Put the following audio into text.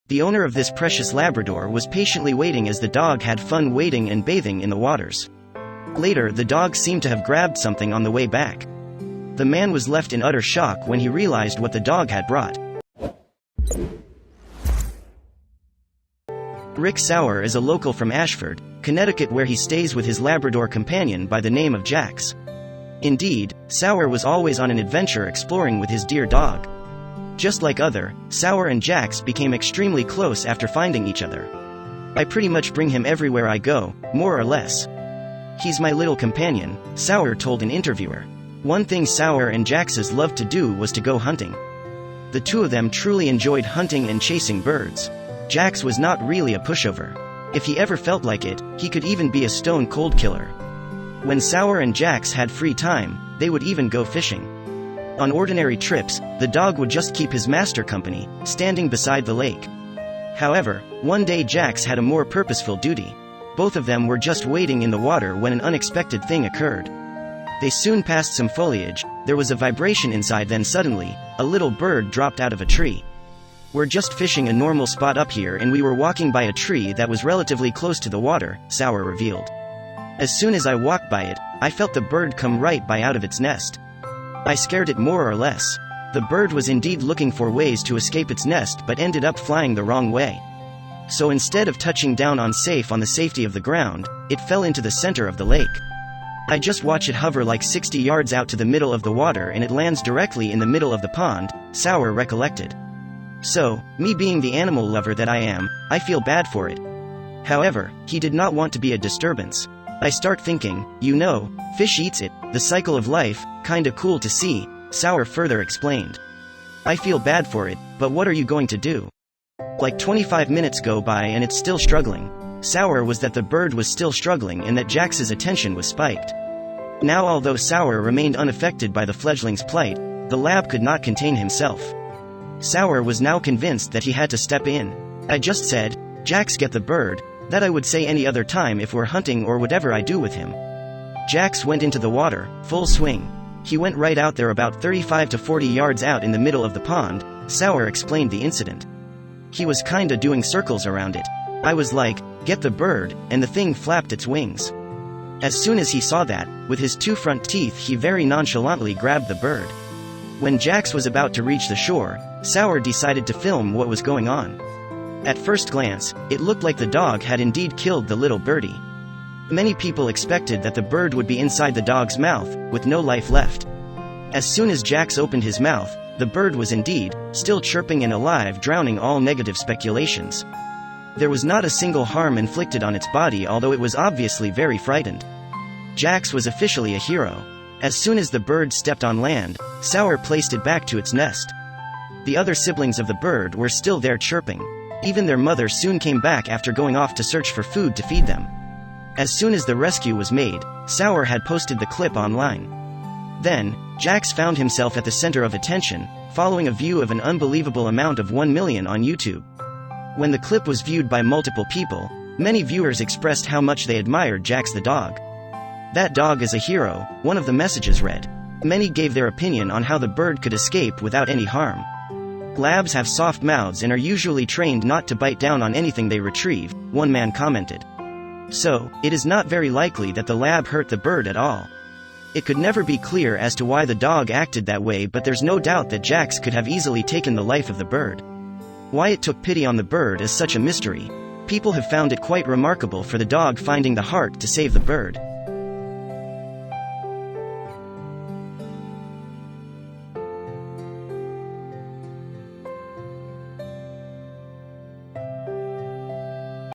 The owner of this precious Labrador was patiently waiting as the dog had fun wading and bathing in the waters. Later, the dog seemed to have grabbed something on the way back. The man was left in utter shock when he realized what the dog had brought. Rick Sauer is a local from Ashford, Connecticut, where he stays with his Labrador companion by the name of Jax. Indeed, Sauer was always on an adventure exploring with his dear dog. Just like Sauer and Jax became extremely close after finding each other. I pretty much bring him everywhere I go, more or less. He's my little companion, Sauer told an interviewer. One thing Sauer and Jax's loved to do was to go hunting. The two of them truly enjoyed hunting and chasing birds. Jax was not really a pushover. If he ever felt like it, he could even be a stone-cold killer. When Sauer and Jax had free time, they would even go fishing. On ordinary trips, the dog would just keep his master company, standing beside the lake. However, one day Jax had a more purposeful duty. Both of them were just wading in the water when an unexpected thing occurred. They soon passed some foliage, there was a vibration inside, then suddenly, a little bird dropped out of a tree. "We're just fishing a normal spot up here and we were walking by a tree that was relatively close to the water," Sauer revealed. "As soon as I walked by it, I felt the bird come right by out of its nest. I scared it more or less. The bird was indeed looking for ways to escape its nest but ended up flying the wrong way. So instead of touching down on the safety of the ground, it fell into the center of the lake. I just watch it hover like 60 yards out to the middle of the water and it lands directly in the middle of the pond," Sauer recollected. "So, me being the animal lover that I am, I feel bad for it. However, he did not want to be a disturbance. I start thinking, fish eats it, the cycle of life, kinda cool to see," Sauer further explained. "I feel bad for it, but what are you going to do?" Like 25 minutes go by and it's still struggling. Sauer was that the bird was still struggling and that Jax's attention was spiked. Now, although Sauer remained unaffected by the fledgling's plight, the lab could not contain himself. Sauer was now convinced that he had to step in. "I just said, 'Jax, get the bird,' that I would say any other time if we're hunting or whatever I do with him." Jax went into the water, full swing. He went right out there about 35 to 40 yards out in the middle of the pond, Sauer explained the incident. "He was kinda doing circles around it. I was like, 'Get the bird,' and the thing flapped its wings. As soon as he saw that, with his two front teeth he very nonchalantly grabbed the bird. When Jax was about to reach the shore, Sauer decided to film what was going on. At first glance, it looked like the dog had indeed killed the little birdie. Many people expected that the bird would be inside the dog's mouth, with no life left. As soon as Jax opened his mouth, the bird was indeed still chirping and alive, drowning all negative speculations. There was not a single harm inflicted on its body, although it was obviously very frightened. Jax was officially a hero. As soon as the bird stepped on land, Sauer placed it back to its nest. The other siblings of the bird were still there chirping. Even their mother soon came back after going off to search for food to feed them. As soon as the rescue was made, Sauer had posted the clip online. Then, Jax found himself at the center of attention, following a view of an unbelievable amount of 1 million on YouTube. When the clip was viewed by multiple people, many viewers expressed how much they admired Jax the dog. "That dog is a hero," one of the messages read. Many gave their opinion on how the bird could escape without any harm. "Labs have soft mouths and are usually trained not to bite down on anything they retrieve," one man commented. "So, it is not very likely that the lab hurt the bird at all. It could never be clear as to why the dog acted that way, but there's no doubt that Jax could have easily taken the life of the bird. Why it took pity on the bird is such a mystery. People have found it quite remarkable for the dog finding the heart to save the bird."